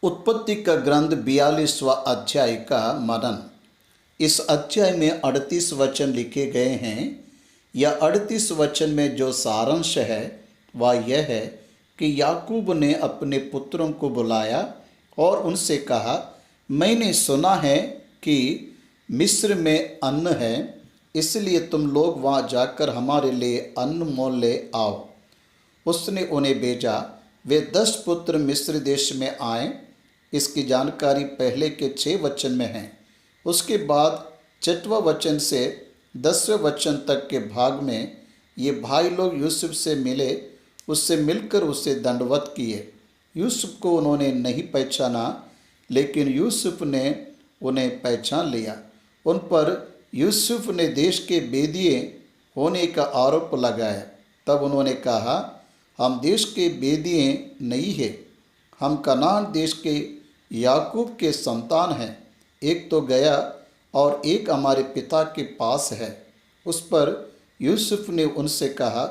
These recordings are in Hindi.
उत्पत्ति का ग्रंथ 42वां अध्याय का मनन। इस अध्याय में 38 वचन लिखे गए हैं। यह 38 वचन में जो सारांश है वह यह है कि याकूब ने अपने पुत्रों को बुलाया और उनसे कहा, मैंने सुना है कि मिस्र में अन्न है, इसलिए तुम लोग वहाँ जाकर हमारे लिए अन्न मोल ले आओ। उसने उन्हें भेजा। वे 10 पुत्र मिस्र देश में आए। इसकी जानकारी पहले के 6 वचन में है। उसके बाद 6वें वचन से 10वें वचन तक के भाग में ये भाई लोग यूसुफ से मिले, उससे मिलकर उसे दंडवत किए। यूसुफ को उन्होंने नहीं पहचाना, लेकिन यूसुफ ने उन्हें पहचान लिया। उन पर यूसुफ ने देश के बेदिए होने का आरोप लगाया। तब उन्होंने कहा, हम देश के बेदिए नहीं हैं, हम कनान देश के याकूब के संतान हैं। एक तो गया और एक हमारे पिता के पास है। उस पर यूसुफ ने उनसे कहा,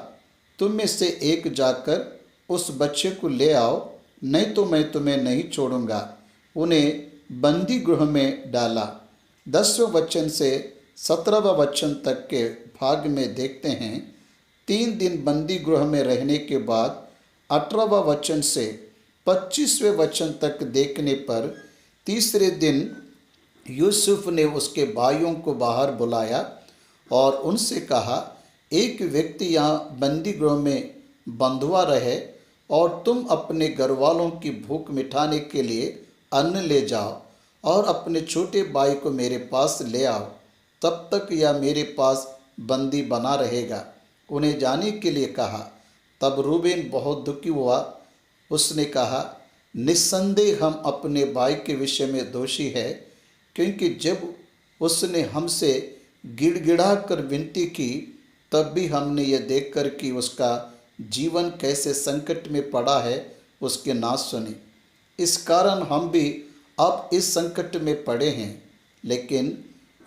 तुम में से एक जाकर उस बच्चे को ले आओ, नहीं तो मैं तुम्हें नहीं छोड़ूंगा। उन्हें बंदी गृह में डाला। 10वें वचन से 17वें वचन तक के भाग में देखते हैं। 3 दिन बंदी गृह में रहने के बाद 18वें वचन से 25वें वचन तक देखने पर तीसरे दिन यूसुफ ने उसके भाइयों को बाहर बुलाया और उनसे कहा, एक व्यक्ति यहाँ बंदी गृह में बंधुआ रहे और तुम अपने घरवालों की भूख मिटाने के लिए अन्न ले जाओ और अपने छोटे भाई को मेरे पास ले आओ। तब तक यह मेरे पास बंदी बना रहेगा। उन्हें जाने के लिए कहा। तब रूबेन बहुत दुखी हुआ। उसने कहा, निस्संदेह हम अपने भाई के विषय में दोषी है, क्योंकि जब उसने हमसे गिड़गिड़ा कर विनती की, तब भी हमने यह देखकर कि उसका जीवन कैसे संकट में पड़ा है, उसके ना सुनी। इस कारण हम भी अब इस संकट में पड़े हैं। लेकिन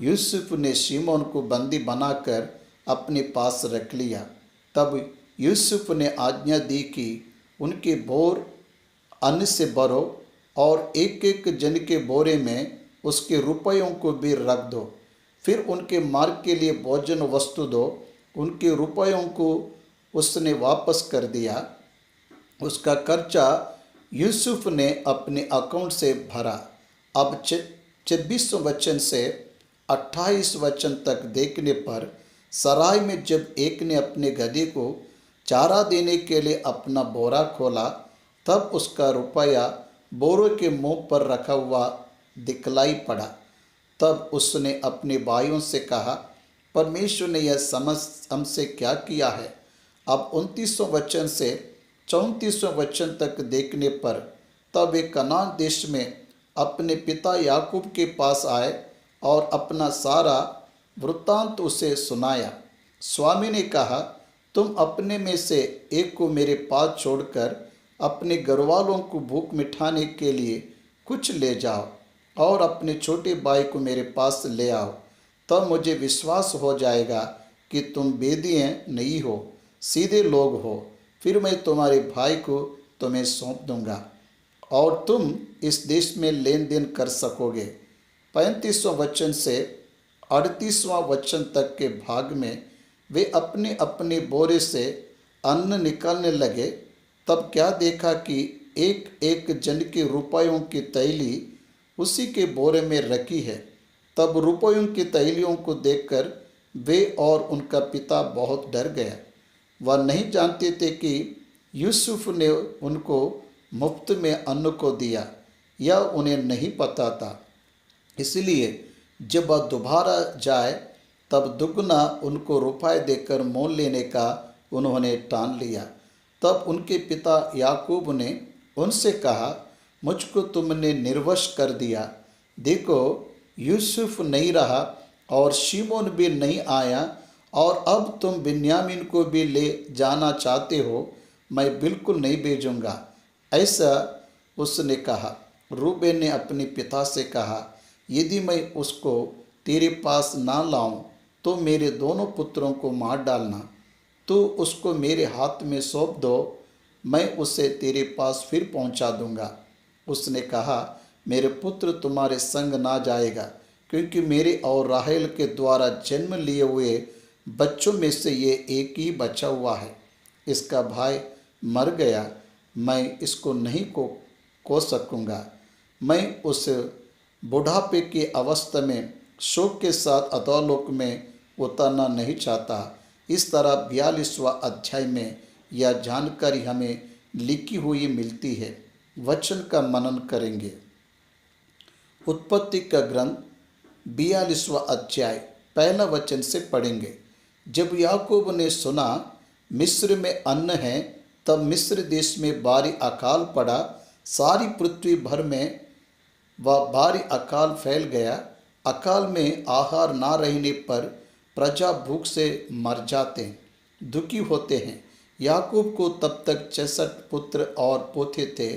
यूसुफ ने शिमोन को बंदी बनाकर अपने पास रख लिया। तब यूसुफ ने आज्ञा दी कि उनके बोर अन्न से भरो और एक एक जन के बोरे में उसके रुपयों को भी रख दो। फिर उनके मार्ग के लिए भोजन वस्तु दो। उनके रुपयों को उसने वापस कर दिया। उसका खर्चा यूसुफ ने अपने अकाउंट से भरा। अब 26 वचन से 28 वचन तक देखने पर सराय में जब एक ने अपने गधे को चारा देने के लिए अपना बोरा खोला, तब उसका रुपया बोरे के मुंह पर रखा हुआ दिखलाई पड़ा। तब उसने अपने भाइयों से कहा, परमेश्वर ने यह समझ हमसे क्या किया है। अब 29वें वचन से 34वें वचन तक देखने पर तब वे कनान देश में अपने पिता याकूब के पास आए और अपना सारा वृत्तांत उसे सुनाया। स्वामी ने कहा, तुम अपने में से एक को मेरे पास छोड़कर अपने घरवालों को भूख मिटाने के लिए कुछ ले जाओ और अपने छोटे भाई को मेरे पास ले आओ। तब मुझे विश्वास हो जाएगा कि तुम बेदिए नहीं हो, सीधे लोग हो। फिर मैं तुम्हारे भाई को तुम्हें सौंप दूंगा और तुम इस देश में लेन देन कर सकोगे। 35वें वचन से 38वां वचन तक के भाग में वे अपने अपने बोरे से अन्न निकालने लगे। तब क्या देखा कि एक एक जन के रुपयों की तैली उसी के बोरे में रखी है। तब रुपयों की तैलियों को देखकर वे और उनका पिता बहुत डर गया। वह नहीं जानते थे कि यूसुफ ने उनको मुफ्त में अन्न को दिया, यह उन्हें नहीं पता था। इसलिए जब वह दोबारा जाए तब दुगना उनको रुपए देकर मोल लेने का उन्होंने ठान लिया। तब उनके पिता याकूब ने उनसे कहा, मुझको तुमने निर्वश कर दिया। देखो, यूसुफ नहीं रहा और शिमोन भी नहीं आया, और अब तुम बिन्यामीन को भी ले जाना चाहते हो। मैं बिल्कुल नहीं भेजूंगा। ऐसा उसने कहा। रूबेन ने अपने पिता से कहा, यदि मैं उसको तेरे पास ना लाऊं तो मेरे दोनों पुत्रों को मार डालना। तू उसको मेरे हाथ में सौंप दो, मैं उसे तेरे पास फिर पहुंचा दूंगा। उसने कहा, मेरे पुत्र तुम्हारे संग ना जाएगा, क्योंकि मेरे और राहेल के द्वारा जन्म लिए हुए बच्चों में से ये एक ही बचा हुआ है। इसका भाई मर गया, मैं इसको नहीं को सकूँगा। मैं उस बुढ़ापे की अवस्था में शोक के साथ अधोलोक में उतरना नहीं चाहता। इस तरह 42वां अध्याय में यह जानकारी हमें लिखी हुई मिलती है। वचन का मनन करेंगे। उत्पत्ति का ग्रंथ 42वां अध्याय पहला वचन से पढ़ेंगे। जब याकूब ने सुना मिस्र में अन्न है, तब मिस्र देश में भारी अकाल पड़ा। सारी पृथ्वी भर में वह भारी अकाल फैल गया। अकाल में आहार ना रहने पर प्रजा भूख से मर जाते हैं, दुखी होते हैं। याकूब को तब तक 66 पुत्र और पोते थे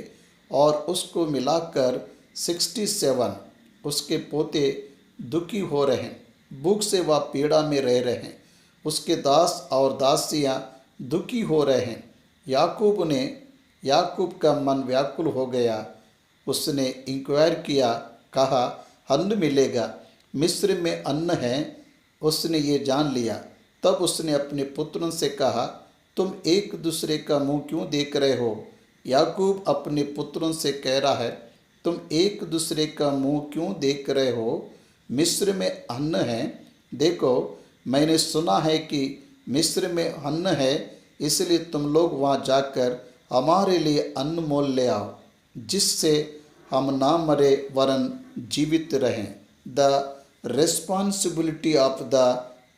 और उसको मिलाकर 67। उसके पोते दुखी हो रहे हैं, भूख से वह पीड़ा में रह रहे हैं। उसके दास और दासियां दुखी हो रहे हैं। याकूब का मन व्याकुल हो गया। उसने इंक्वायर किया, कहा, अन्न मिलेगा, मिस्र में अन्न है। उसने ये जान लिया। तब उसने अपने पुत्रों से कहा, तुम एक दूसरे का मुंह क्यों देख रहे हो? याकूब अपने पुत्रों से कह रहा है, तुम एक दूसरे का मुंह क्यों देख रहे हो? मिस्र में अन्न है। देखो, मैंने सुना है कि मिस्र में अन्न है, इसलिए तुम लोग वहाँ जाकर हमारे लिए अन्न मोल ले आओ, जिससे हम ना मरे वरन जीवित रहें। The responsibility of the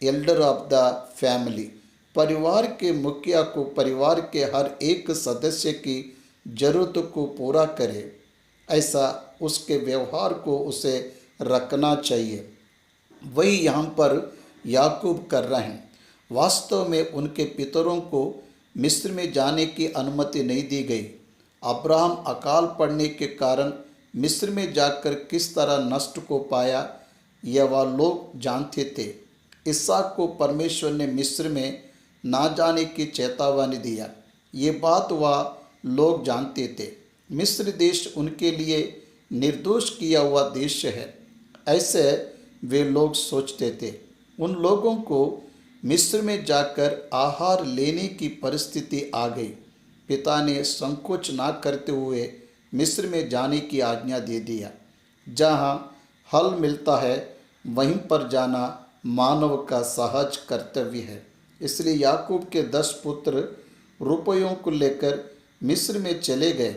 Elder of the family. परिवार के मुखिया को परिवार के हर एक सदस्य की जरूरत को पूरा करे, ऐसा उसके व्यवहार को उसे रखना चाहिए। वही यहाँ पर याकूब कर रहे हैं। वास्तव में उनके पितरों को मिस्र में जाने की अनुमति नहीं दी गई। अब्राहम अकाल पड़ने के कारण मिस्र में जाकर किस तरह नष्ट को पाया, यह वह लोग जानते थे। इसहाक को परमेश्वर ने मिस्र में ना जाने की चेतावनी दिया, ये बात वह लोग जानते थे। मिस्र देश उनके लिए निर्दोष किया हुआ देश है, ऐसे वे लोग सोचते थे। उन लोगों को मिस्र में जाकर आहार लेने की परिस्थिति आ गई। पिता ने संकोच ना करते हुए मिस्र में जाने की आज्ञा दे दिया। जहाँ हल मिलता है वहीं पर जाना मानव का सहज कर्तव्य है। इसलिए याकूब के 10 पुत्र रुपयों को लेकर मिस्र में चले गए।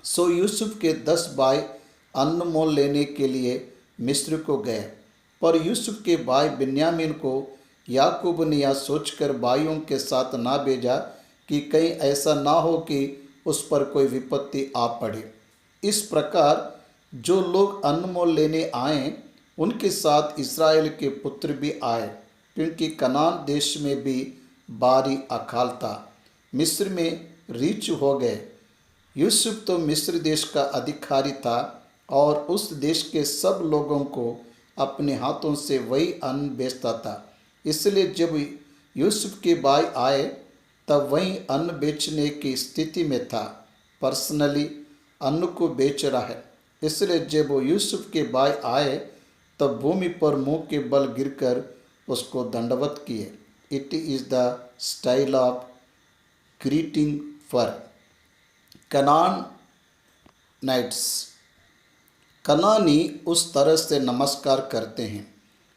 सो यूसुफ के 10 भाई अन्न मोल लेने के लिए मिस्र को गए। पर यूसुफ के भाई बिन्यामीन को याकूब ने यह सोचकर भाइयों के साथ ना भेजा कि कहीं ऐसा ना हो कि उस पर कोई विपत्ति आ पड़े। इस प्रकार जो लोग अन्न मोल लेने आए, उनके साथ इस्राएल के पुत्र भी आए, क्योंकि कनान देश में भी भारी अकाल था। मिस्र में रीछ हो गए। यूसुफ तो मिस्र देश का अधिकारी था और उस देश के सब लोगों को अपने हाथों से वही अन्न बेचता था। इसलिए जब यूसुफ के भाई आए तब वही अन्न बेचने की स्थिति में था। पर्सनली अन्न को बेच रहा है। इसलिए जब वो यूसुफ के भाई आए तब भूमि पर मुंह के बल गिरकर उसको दंडवत किए। It is the style of greeting for Canaanites. कनानी उस तरह से नमस्कार करते हैं,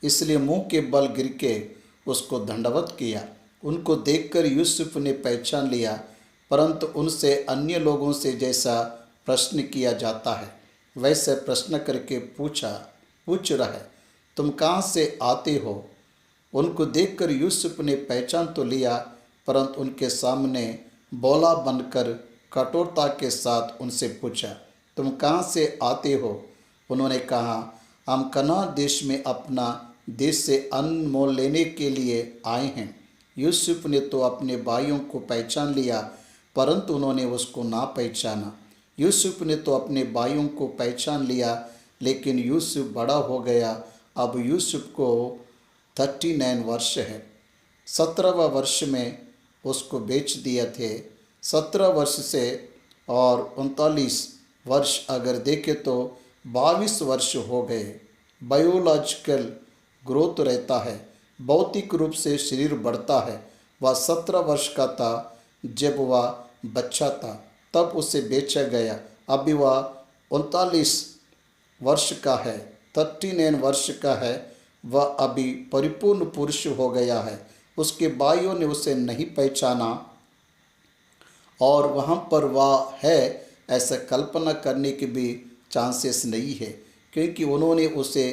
इसलिए मुंह के बल गिर के उसको दंडवत किया। उनको देखकर यूसुफ ने पहचान लिया, परंतु उनसे अन्य लोगों से जैसा प्रश्न किया जाता है वैसे प्रश्न करके पूछ रहा है, तुम कहाँ से आते हो? उनको देखकर यूसुफ ने पहचान तो लिया, परंतु उनके सामने बोला बनकर कठोरता के साथ उनसे पूछा, तुम कहाँ से आते हो? उन्होंने कहा, हम कनान देश में अपना देश से अन्न मोल लेने के लिए आए हैं। यूसुफ ने तो अपने भाइयों को पहचान लिया, परंतु उन्होंने उसको ना पहचाना। यूसुफ ने तो अपने भाइयों को पहचान लिया, लेकिन यूसुफ बड़ा हो गया। अब यूसुफ को 39 वर्ष है। 17वां वर्ष में उसको बेच दिए थे। 17 वर्ष से और 39 वर्ष अगर देखें तो 22 वर्ष हो गए। बायोलॉजिकल ग्रोथ रहता है, भौतिक रूप से शरीर बढ़ता है। वह 17 वर्ष का था जब वह बच्चा था, तब उसे बेचा गया। अभी वह 39 वर्ष का है, 39 वर्ष का है। वह अभी परिपूर्ण पुरुष हो गया है। उसके भाइयों ने उसे नहीं पहचाना और वहाँ पर वह है ऐसा कल्पना करने की भी चांसेस नहीं है, क्योंकि उन्होंने उसे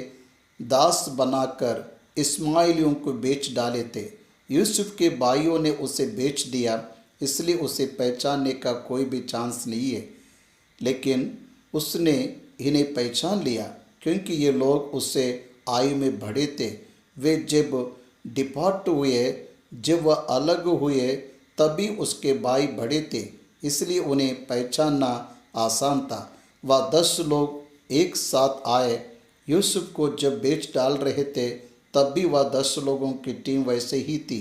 दास बनाकर इस्माइलियों को बेच डाले थे। यूसुफ के भाइयों ने उसे बेच दिया, इसलिए उसे पहचानने का कोई भी चांस नहीं है। लेकिन उसने इन्हें पहचान लिया, क्योंकि ये लोग उससे आयु में बड़े थे। वे जब डिपार्ट हुए, जब वह अलग हुए, तभी उसके भाई बड़े थे, इसलिए उन्हें पहचानना आसान था। वह 10 लोग एक साथ आए। यूसुफ को जब बेच डाल रहे थे, तब भी वह 10 लोगों की टीम वैसे ही थी।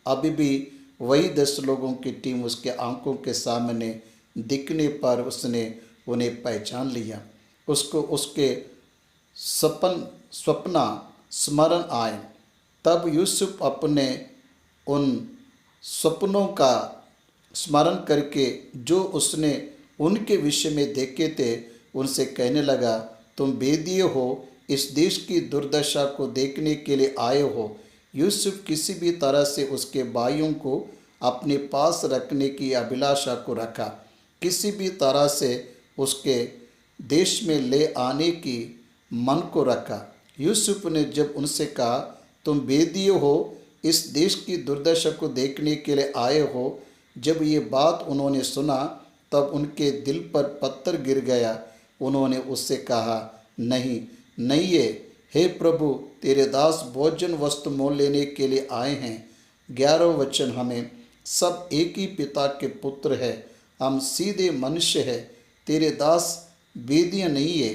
अभी भी वही 10 लोगों की टीम उसके आंखों के सामने दिखने पर उसने उन्हें पहचान लिया। उसको उसके स्वप्न स्मरण आए। तब यूसुफ अपने उन सपनों का स्मरण करके जो उसने उनके विषय में देखे थे, उनसे कहने लगा, तुम बेदिए हो, इस देश की दुर्दशा को देखने के लिए आए हो। यूसुफ किसी भी तरह से उसके भाइयों को अपने पास रखने की अभिलाषा को रखा, किसी भी तरह से उसके देश में ले आने की मन को रखा। यूसुफ ने जब उनसे कहा, तुम बेदिए हो, इस देश की दुर्दशा को देखने के लिए आए हो, जब ये बात उन्होंने सुना, तब उनके दिल पर पत्थर गिर गया। उन्होंने उससे कहा, नहीं नहीं ये, हे प्रभु, तेरे दास भोजन वस्तु मोल लेने के लिए आए हैं। 11 वचन, हमें सब एक ही पिता के पुत्र है, हम सीधे मनुष्य है, तेरे दास बेदियाँ नहीं है,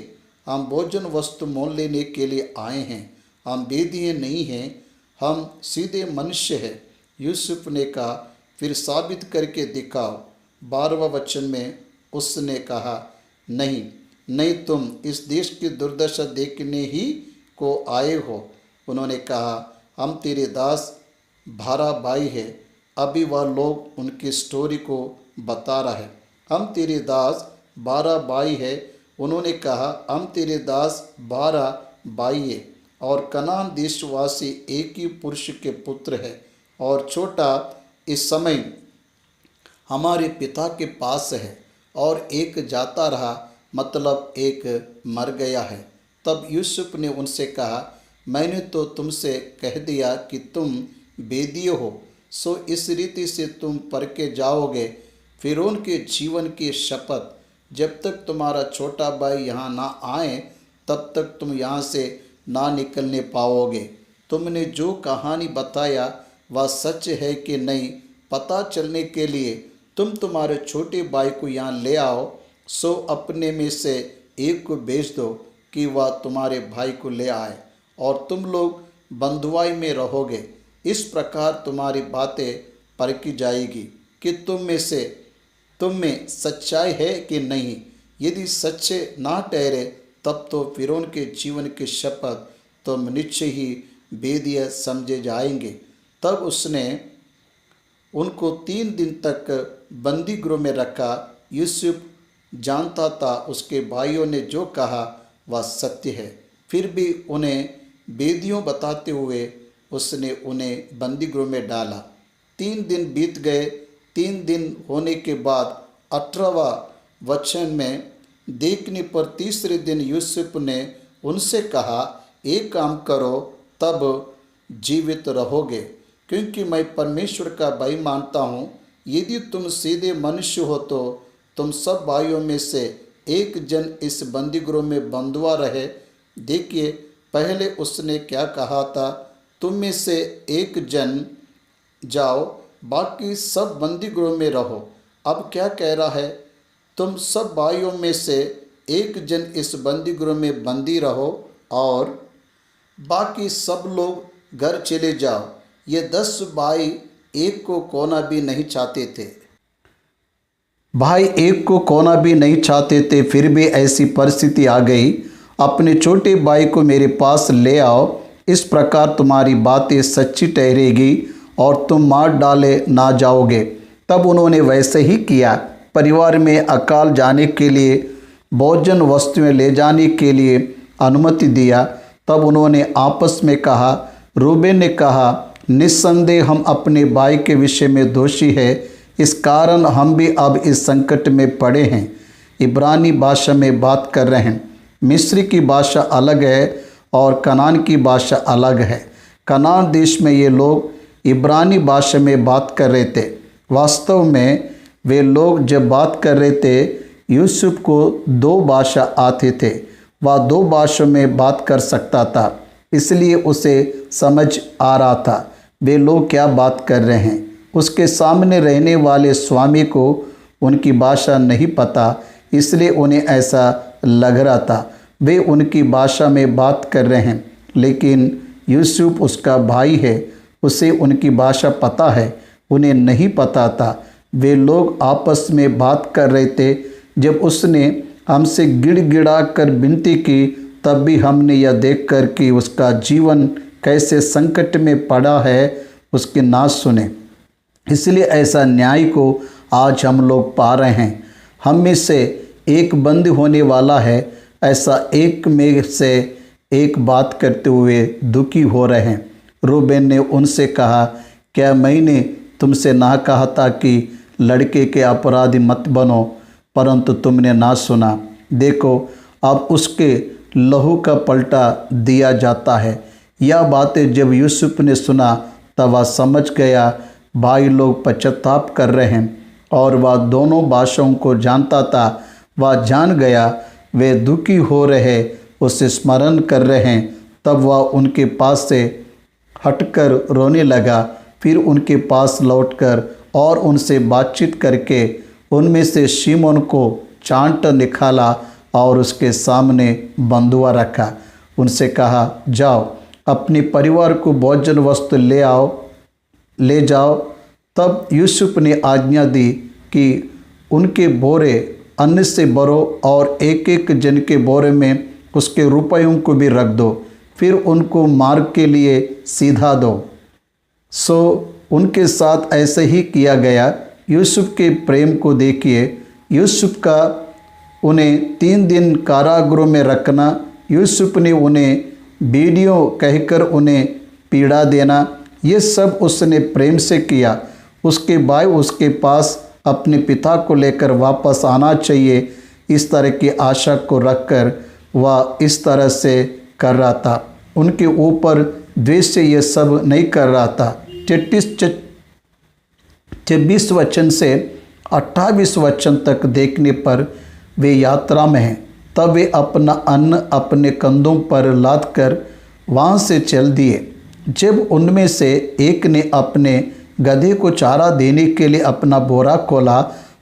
हम भोजन वस्तु मोल लेने के लिए आए हैं, हम बेदियाँ नहीं हैं, हम सीधे मनुष्य है। यूसुफ ने कहा, फिर साबित करके दिखाओ। 12वां वचन में उसने कहा, नहीं नहीं, तुम इस देश की दुर्दशा देखने ही को आए हो। उन्होंने कहा, हम तेरे दास 12 भाई है। अभी वह लोग उनकी स्टोरी को बता रहा है। हम तेरे दास 12 भाई है। उन्होंने कहा, हम तेरे दास 12 भाई है और कनान देशवासी एक ही पुरुष के पुत्र है, और छोटा इस समय हमारे पिता के पास है, और एक जाता रहा, मतलब एक मर गया है। तब यूसुफ ने उनसे कहा, मैंने तो तुमसे कह दिया कि तुम बेदिए हो, सो इस रीति से तुम परखे जाओगे। फिरौन के जीवन की शपथ, जब तक तुम्हारा छोटा भाई यहाँ ना आए, तब तक तुम यहाँ से ना निकलने पाओगे। तुमने जो कहानी बताया वह सच है कि नहीं, पता चलने के लिए तुम तुम्हारे छोटे भाई को यहाँ ले आओ। सो अपने में से एक को भेज दो कि वह तुम्हारे भाई को ले आए, और तुम लोग बंधुआई में रहोगे। इस प्रकार तुम्हारी बातें परखी जाएगी कि तुम में सच्चाई है कि नहीं। यदि सच्चे ना ठहरे, तब तो फिरौन के जीवन की शपथ तुम निश्चय ही बेदिया समझे जाएंगे। तब उसने उनको 3 दिन तक बंदी गृह में रखा। यूसुफ जानता था उसके भाइयों ने जो कहा वह सत्य है, फिर भी उन्हें बेदियों बताते हुए उसने उन्हें बंदी गृह में डाला। 3 दिन बीत गए। 3 दिन होने के बाद 18वां वचन में देखने पर तीसरे दिन यूसुफ ने उनसे कहा, एक काम करो, तब जीवित रहोगे, क्योंकि मैं परमेश्वर का भय मानता हूँ। यदि तुम सीधे मनुष्य हो तो तुम सब भाइयों में से एक जन इस बंदीगृह में बंधुआ रहे। देखिए, पहले उसने क्या कहा था, तुम में से एक जन जाओ, बाकी सब बंदीगृह में रहो। अब क्या कह रहा है, तुम सब भाइयों में से एक जन इस बंदीगृह में बंदी रहो और बाकी सब लोग घर चले जाओ। ये 10 भाई एक को कोना भी नहीं चाहते थे। भाई एक को खोना भी नहीं चाहते थे, फिर भी ऐसी परिस्थिति आ गई। अपने छोटे भाई को मेरे पास ले आओ, इस प्रकार तुम्हारी बातें सच्ची ठहरेगी और तुम मार डाले ना जाओगे। तब उन्होंने वैसे ही किया। परिवार में अकाल जाने के लिए, भोजन वस्तुएं ले जाने के लिए अनुमति दिया। तब उन्होंने आपस में कहा, रूबेन ने कहा, निस्संदेह हम अपने भाई के विषय में दोषी है, इस कारण हम भी अब इस संकट में पड़े हैं। इब्रानी भाषा में बात कर रहे हैं। मिस्री की भाषा अलग है और कनान की भाषा अलग है। कनान देश में ये लोग इब्रानी भाषा में बात कर रहे थे। वास्तव में वे लोग जब बात कर रहे थे, यूसुफ को 2 भाषा आते थे। वह 2 भाषाओं में बात कर सकता था, इसलिए उसे समझ आ रहा था वे लोग क्या बात कर रहे हैं। उसके सामने रहने वाले स्वामी को उनकी भाषा नहीं पता, इसलिए उन्हें ऐसा लग रहा था वे उनकी भाषा में बात कर रहे हैं। लेकिन यूसुफ उसका भाई है, उसे उनकी भाषा पता है, उन्हें नहीं पता था। वे लोग आपस में बात कर रहे थे। जब उसने हमसे गिड़गिड़ा कर विनती की, तब भी हमने यह देखकर कि उसका जीवन कैसे संकट में पड़ा है, उसके ना सुने। इसलिए ऐसा न्याय को आज हम लोग पा रहे हैं। हम में से एक बंद होने वाला है, ऐसा एक में से एक बात करते हुए दुखी हो रहे हैं। रूबेन ने उनसे कहा, क्या मैंने तुमसे ना कहा था कि लड़के के अपराधी मत बनो, परंतु तुमने ना सुना। देखो अब उसके लहू का पलटा दिया जाता है। यह बातें जब यूसुफ ने सुना तब वह समझ गया भाई लोग पश्चाताप कर रहे हैं, और वह दोनों भाषाओं को जानता था। वह जान गया वे दुखी हो रहे, उसे स्मरण कर रहे हैं। तब वह उनके पास से हटकर रोने लगा। फिर उनके पास लौटकर और उनसे बातचीत करके उनमें से शिमोन को चांट निकाला और उसके सामने बंधुआ रखा। उनसे कहा, जाओ अपने परिवार को भोजन वस्तु ले जाओ। तब यूसुफ ने आज्ञा दी कि उनके बोरे अन्न से भरो और एक एक जन के बोरे में उसके रुपयों को भी रख दो, फिर उनको मार्ग के लिए सीधा दो। सो उनके साथ ऐसे ही किया गया। यूसुफ के प्रेम को देखिए। यूसुफ का उन्हें 3 दिन कारागृह में रखना, यूसुफ ने उन्हें बीड़ियों कहकर उन्हें पीड़ा देना, ये सब उसने प्रेम से किया। उसके भाई उसके पास अपने पिता को लेकर वापस आना चाहिए, इस तरह की आशा को रखकर वह इस तरह से कर रहा था। उनके ऊपर द्वेष से ये सब नहीं कर रहा था। 26 वचन से 28 वचन तक देखने पर वे यात्रा में हैं। तब वे अपना अन्न अपने कंधों पर लाद कर वहाँ से चल दिए। जब उनमें से एक ने अपने गधे को चारा देने के लिए अपना बोरा खोला,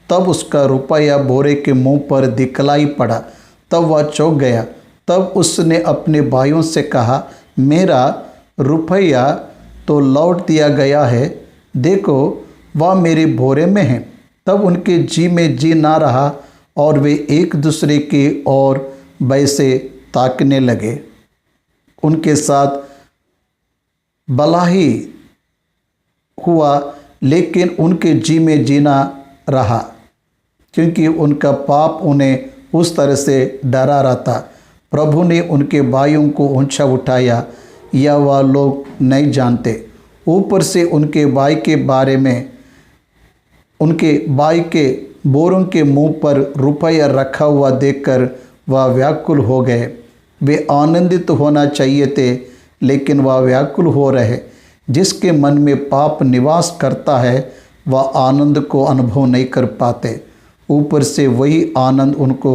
तब उसका रुपया बोरे के मुंह पर दिखलाई पड़ा। तब वह चौंक गया। तब उसने अपने भाइयों से कहा, मेरा रुपया तो लौट दिया गया है, देखो वह मेरे बोरे में है। तब उनके जी में जी ना रहा और वे एक दूसरे की ओर वैसे ताकने लगे। उनके साथ भला ही हुआ, लेकिन उनके जी में जीना रहा, क्योंकि उनका पाप उन्हें उस तरह से डरा रहा था। प्रभु ने उनके भाइयों को ऊंचा उठाया, यह वह लोग नहीं जानते। ऊपर से उनके भाई के बारे में, उनके भाई के बोरों के मुंह पर रुपया रखा हुआ देखकर वह व्याकुल हो गए। वे आनंदित होना चाहिए थे, लेकिन वह व्याकुल हो रहे। जिसके मन में पाप निवास करता है वह आनंद को अनुभव नहीं कर पाते। ऊपर से वही आनंद उनको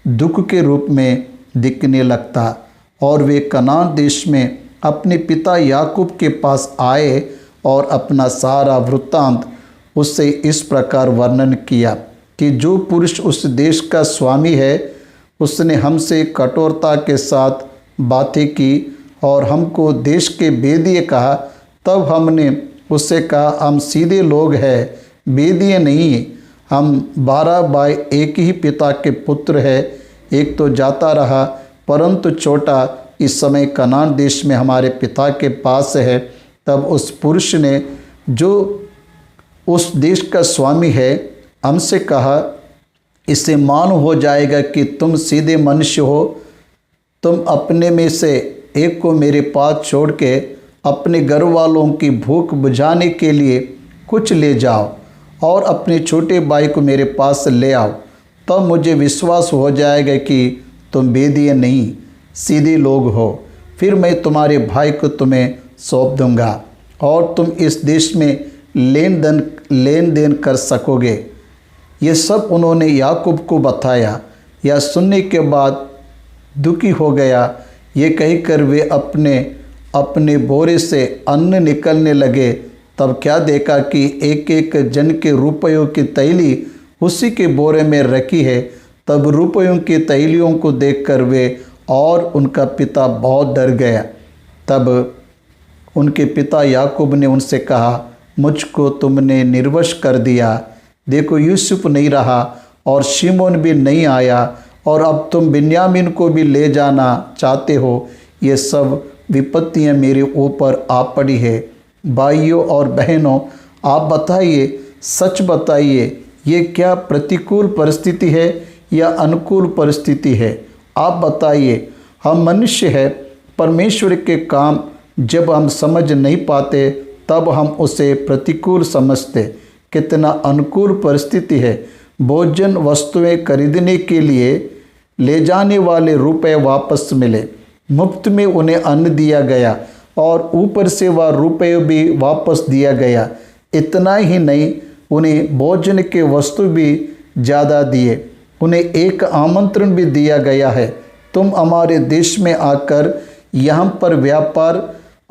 दुख के रूप में दिखने लगता। और वे कनान देश में अपने पिता याकूब के पास आए और अपना सारा वृत्तांत उससे इस प्रकार वर्णन किया कि जो पुरुष उस देश का स्वामी है, उसने हमसे कठोरता के साथ बातें की और हमको देश के बेदिए कहा। तब हमने उससे कहा, हम सीधे लोग हैं, बेदिए नहीं। हम 12 भाई एक ही पिता के पुत्र हैं। एक तो जाता रहा, परंतु छोटा इस समय कनान देश में हमारे पिता के पास है। तब उस पुरुष ने, जो उस देश का स्वामी है, हमसे कहा, इससे मालूम हो जाएगा कि तुम सीधे मनुष्य हो। तुम अपने में से एक को मेरे पास छोड़ के अपने घर वालों की भूख बुझाने के लिए कुछ ले जाओ और अपने छोटे भाई को मेरे पास ले आओ। तब मुझे विश्वास हो जाएगा कि तुम बेदिए नहीं, सीधे लोग हो। फिर मैं तुम्हारे भाई को तुम्हें सौंप दूंगा और तुम इस देश में लेन देन कर सकोगे। ये सब उन्होंने याकूब को बताया। यह सुनने के बाद दुखी हो गया। ये कहकर वे अपने अपने बोरे से अन्न निकलने लगे। तब क्या देखा कि एक एक जन के रुपयों की तैली उसी के बोरे में रखी है। तब रुपयों की तैलियों को देखकर वे और उनका पिता बहुत डर गया। तब उनके पिता याकूब ने उनसे कहा, मुझको तुमने निर्वश कर दिया। देखो, यूसुफ नहीं रहा और शिमोन भी नहीं आया, और अब तुम बिन्यामीन को भी ले जाना चाहते हो। ये सब विपत्तियां मेरे ऊपर आ पड़ी है। भाइयों और बहनों, आप बताइए, सच बताइए, ये क्या प्रतिकूल परिस्थिति है या अनुकूल परिस्थिति है? आप बताइए। हम मनुष्य हैं, परमेश्वर के काम जब हम समझ नहीं पाते तब हम उसे प्रतिकूल समझते। कितना अनुकूल परिस्थिति है। भोजन वस्तुएं खरीदने के लिए ले जाने वाले रुपए वापस मिले। मुफ्त में उन्हें अन्न दिया गया और ऊपर से वह रुपये भी वापस दिया गया। इतना ही नहीं, उन्हें भोजन के वस्तु भी ज़्यादा दिए। उन्हें एक आमंत्रण भी दिया गया है, तुम हमारे देश में आकर यहाँ पर व्यापार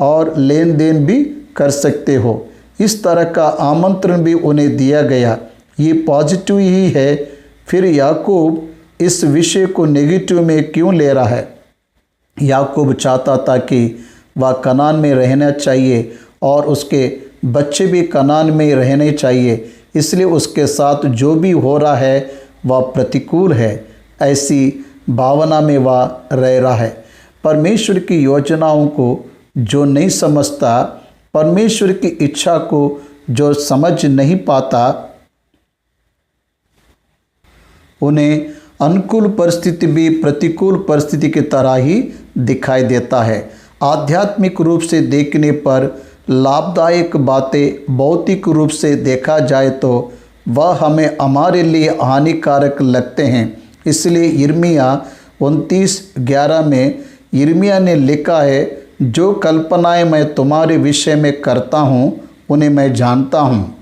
और लेन देन भी कर सकते हो। इस तरह का आमंत्रण भी उन्हें दिया गया। ये पॉजिटिव ही है। फिर याकूब इस विषय को नेगेटिव में क्यों ले रहा है? याकूब चाहता था कि वह कनान में रहना चाहिए और उसके बच्चे भी कनान में रहने चाहिए। इसलिए उसके साथ जो भी हो रहा है वह प्रतिकूल है, ऐसी भावना में वह रह रहा है। परमेश्वर की योजनाओं को जो नहीं समझता, परमेश्वर की इच्छा को जो समझ नहीं पाता, उन्हें अनुकूल परिस्थिति भी प्रतिकूल परिस्थिति की तरह ही दिखाई देता है। आध्यात्मिक रूप से देखने पर लाभदायक बातें भौतिक रूप से देखा जाए तो वह हमें हमारे लिए हानिकारक लगते हैं। इसलिए यिर्मयाह 29:11 में यिर्मयाह ने लिखा है, जो कल्पनाएं मैं तुम्हारे विषय में करता हूँ उन्हें मैं जानता हूँ।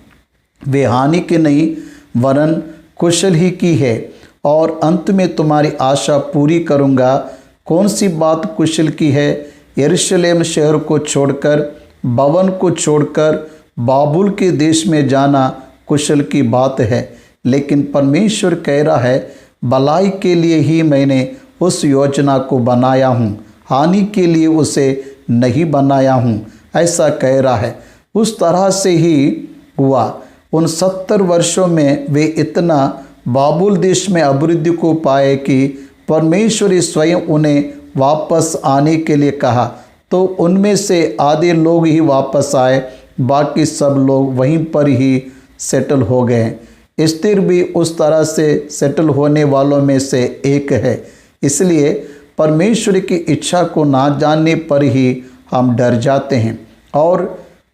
वे हानि की नहीं वरन कुशल ही की है, और अंत में तुम्हारी आशा पूरी करूँगा। कौन सी बात कुशल की है? यरूशलेम शहर को छोड़कर, भवन को छोड़कर बाबुल के देश में जाना कुशल की बात है। लेकिन परमेश्वर कह रहा है, भलाई के लिए ही मैंने उस योजना को बनाया हूँ, हानि के लिए उसे नहीं बनाया हूँ, ऐसा कह रहा है। उस तरह से ही हुआ। उन 70 वर्षों में वे इतना बाबुल देश में अभिवृद्धि को पाए कि परमेश्वर स्वयं उन्हें वापस आने के लिए कहा। तो उनमें से आधे लोग ही वापस आए, बाकी सब लोग वहीं पर ही सेटल हो गए। एस्तेर भी उस तरह से सेटल होने वालों में से एक है। इसलिए परमेश्वर की इच्छा को ना जानने पर ही हम डर जाते हैं और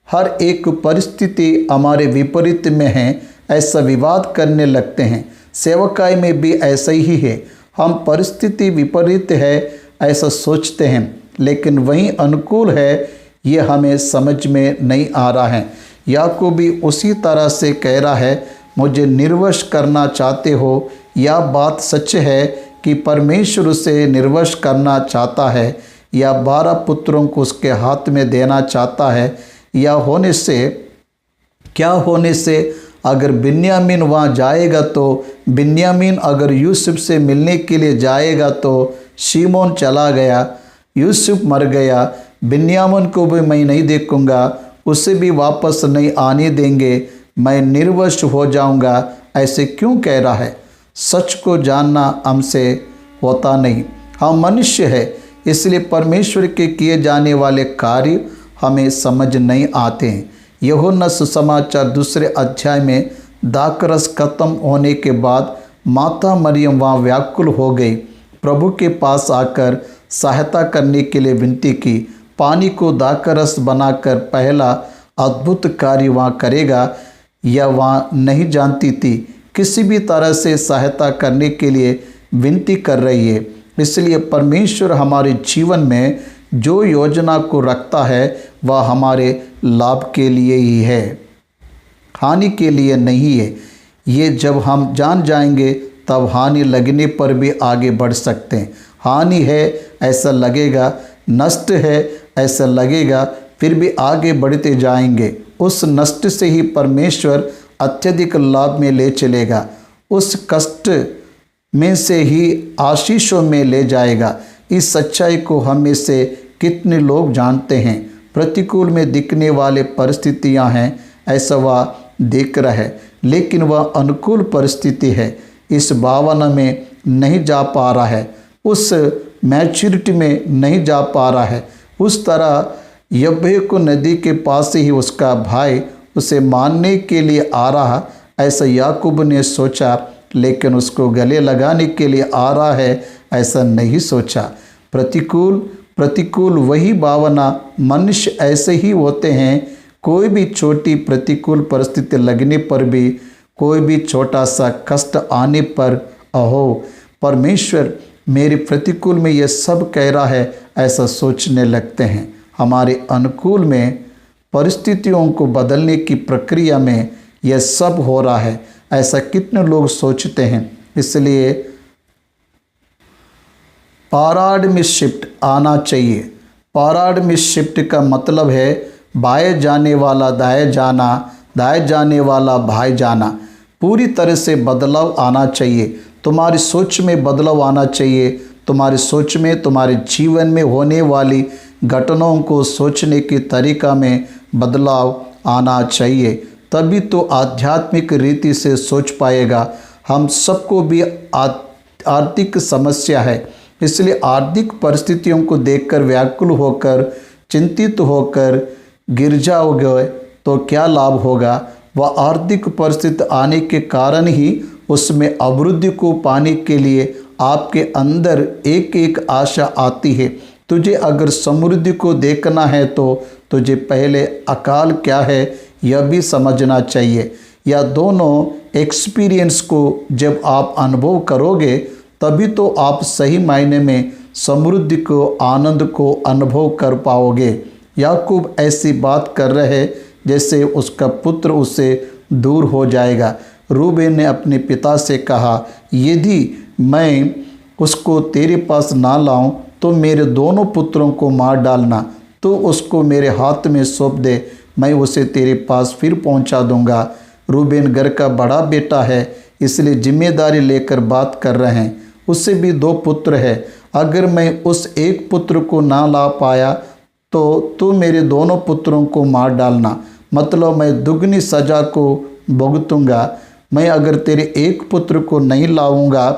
हर एक परिस्थिति हमारे विपरीत में है ऐसा विवाद करने लगते हैं। सेवकाई में भी ऐसा ही है। हम परिस्थिति विपरीत है ऐसा सोचते हैं, लेकिन वही अनुकूल है ये हमें समझ में नहीं आ रहा है। याकूब भी उसी तरह से कह रहा है, मुझे निर्वश करना चाहते हो। यह बात सच है कि परमेश्वर उसे निर्वश करना चाहता है या 12 पुत्रों को उसके हाथ में देना चाहता है। या क्या होने से अगर बिन्यामीन वहाँ जाएगा तो बिन्यामीन अगर यूसुफ से मिलने के लिए जाएगा तो शिमोन चला गया, यूसुफ मर गया, बिन्यामीन को भी मैं नहीं देखूंगा, उसे भी वापस नहीं आने देंगे, मैं निर्वश हो जाऊंगा, ऐसे क्यों कह रहा है? सच को जानना हमसे होता नहीं। हम मनुष्य है, इसलिए परमेश्वर के किए जाने वाले कार्य हमें समझ नहीं आते हैं। यूहन्ना सुसमाचार 2 अध्याय में दाखरस खत्म होने के बाद माता मरियम वहाँ व्याकुल हो गई। प्रभु के पास आकर सहायता करने के लिए विनती की। पानी को दाखरस बनाकर पहला अद्भुत कार्य वहाँ करेगा या वहाँ नहीं जानती थी। किसी भी तरह से सहायता करने के लिए विनती कर रही है। इसलिए परमेश्वर हमारे जीवन में जो योजना को रखता है वह हमारे लाभ के लिए ही है, हानि के लिए नहीं है। ये जब हम जान जाएंगे तब हानि लगने पर भी आगे बढ़ सकते हैं। हानि है ऐसा लगेगा, नष्ट है ऐसा लगेगा, फिर भी आगे बढ़ते जाएंगे। उस नष्ट से ही परमेश्वर अत्यधिक लाभ में ले चलेगा, उस कष्ट में से ही आशीषों में ले जाएगा। इस सच्चाई को हम में से कितने लोग जानते हैं? प्रतिकूल में दिखने वाले परिस्थितियां हैं ऐसा वह देख रहा है, लेकिन वह अनुकूल परिस्थिति है, इस भावना में नहीं जा पा रहा है, उस मैच्योरिटी में नहीं जा पा रहा है। उस तरह यब्बे को नदी के पास ही उसका भाई उसे मारने के लिए आ रहा ऐसा याकूब ने सोचा, लेकिन उसको गले लगाने के लिए आ रहा है ऐसा नहीं सोचा। प्रतिकूल वही भावना मनुष्य ऐसे ही होते हैं। कोई भी छोटी प्रतिकूल परिस्थिति लगने पर भी, कोई भी छोटा सा कष्ट आने पर, अहो परमेश्वर मेरे प्रतिकूल में यह सब कह रहा है ऐसा सोचने लगते हैं। हमारे अनुकूल में परिस्थितियों को बदलने की प्रक्रिया में यह सब हो रहा है ऐसा कितने लोग सोचते हैं। इसलिए पैराडाइम शिफ्ट आना चाहिए। पैराडाइम शिफ्ट का मतलब है बाएं जाने वाला दाएं जाना, दाएं जाने वाला बाएं जाना। पूरी तरह से बदलाव आना चाहिए। तुम्हारी सोच में बदलाव आना चाहिए। तुम्हारी सोच में, तुम्हारे जीवन में होने वाली घटनाओं को सोचने के तरीका में बदलाव आना चाहिए, तभी तो आध्यात्मिक रीति से सोच पाएगा। हम सबको भी आर्थिक समस्या है, इसलिए आर्थिक परिस्थितियों को देखकर व्याकुल होकर, चिंतित होकर गिर जाओगे तो क्या लाभ होगा? वह आर्थिक परिस्थिति आने के कारण ही उसमें अभिवृद्धि को पाने के लिए आपके अंदर एक एक आशा आती है। तुझे अगर समृद्धि को देखना है तो तुझे पहले अकाल क्या है यह भी समझना चाहिए। या दोनों एक्सपीरियंस को जब आप अनुभव करोगे तभी तो आप सही मायने में समृद्धि को, आनंद को अनुभव कर पाओगे। याकूब ऐसी बात कर रहे जैसे उसका पुत्र उससे दूर हो जाएगा। रूबेन ने अपने पिता से कहा, यदि मैं उसको तेरे पास ना लाऊं तो मेरे दोनों पुत्रों को मार डालना, तो उसको मेरे हाथ में सौंप दे, मैं उसे तेरे पास फिर पहुंचा दूंगा। रूबेन घर का बड़ा बेटा है, इसलिए जिम्मेदारी लेकर बात कर रहे हैं। उससे भी 2 पुत्र है। अगर मैं उस एक पुत्र को ना ला पाया तो तू मेरे दोनों पुत्रों को मार डालना, मतलब मैं दुगनी सजा को भुगतूंगा। मैं अगर तेरे एक पुत्र को नहीं लाऊंगा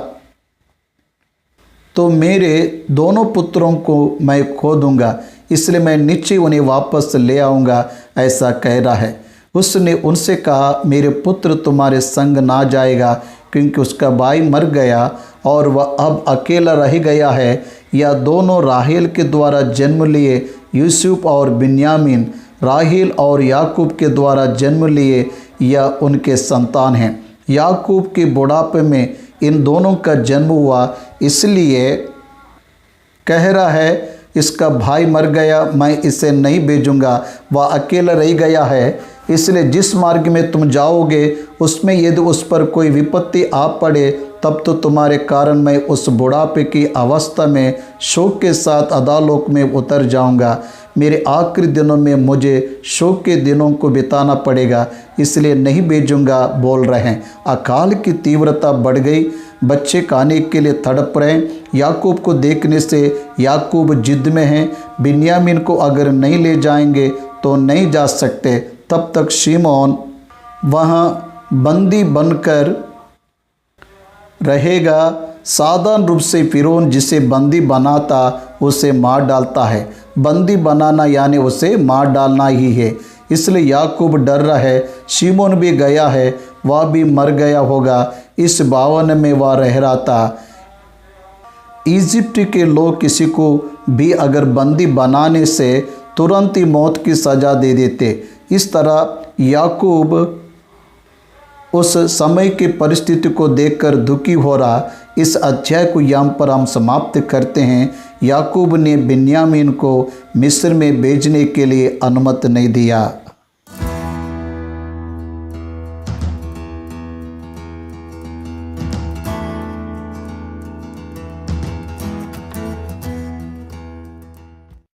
तो मेरे दोनों पुत्रों को मैं खो दूंगा, इसलिए मैं नीचे उन्हें वापस ले आऊँगा, ऐसा कह रहा है। उसने उनसे कहा, मेरे पुत्र तुम्हारे संग ना जाएगा, क्योंकि उसका भाई मर गया और वह अब अकेला रह गया है। या दोनों राहेल के द्वारा जन्म लिए यूसुफ और बिन्यामीन, राहेल और याकूब के द्वारा जन्म लिए या उनके संतान हैं। याकूब के बुढ़ापे में इन दोनों का जन्म हुआ, इसलिए कह रहा है इसका भाई मर गया, मैं इसे नहीं भेजूंगा, वह अकेला रह गया है। इसलिए जिस मार्ग में तुम जाओगे उसमें यदि उस पर कोई विपत्ति आ पड़े तब तो तुम्हारे कारण मैं उस बुढ़ापे की अवस्था में शोक के साथ अदालोक में उतर जाऊंगा। मेरे आखिरी दिनों में मुझे शोक के दिनों को बिताना पड़ेगा, इसलिए नहीं भेजूंगा बोल रहे हैं। अकाल की तीव्रता बढ़ गई, बच्चे खाने के लिए तड़प रहे। याकूब को देखने से याकूब जिद में हैं, बिन्यामीन को अगर नहीं ले जाएंगे तो नहीं जा सकते। तब तक शिमोन वहाँ बंदी बनकर रहेगा। साधारण रूप से फिरौन जिसे बंदी बनाता उसे मार डालता है। बंदी बनाना यानी उसे मार डालना ही है। इसलिए याकूब डर रहा है। शिमोन भी गया है, वह भी मर गया होगा। इस भवन में वह रह रहा था। इजिप्ट के लोग किसी को भी अगर बंदी बनाने से तुरंत ही मौत की सज़ा दे देते। इस तरह याकूब उस समय की परिस्थिति को देखकर दुखी हो रहा। इस अध्याय को यहाँ पर हम समाप्त करते हैं। याकूब ने बिन्यामीन को मिस्र में भेजने के लिए अनुमति नहीं दिया।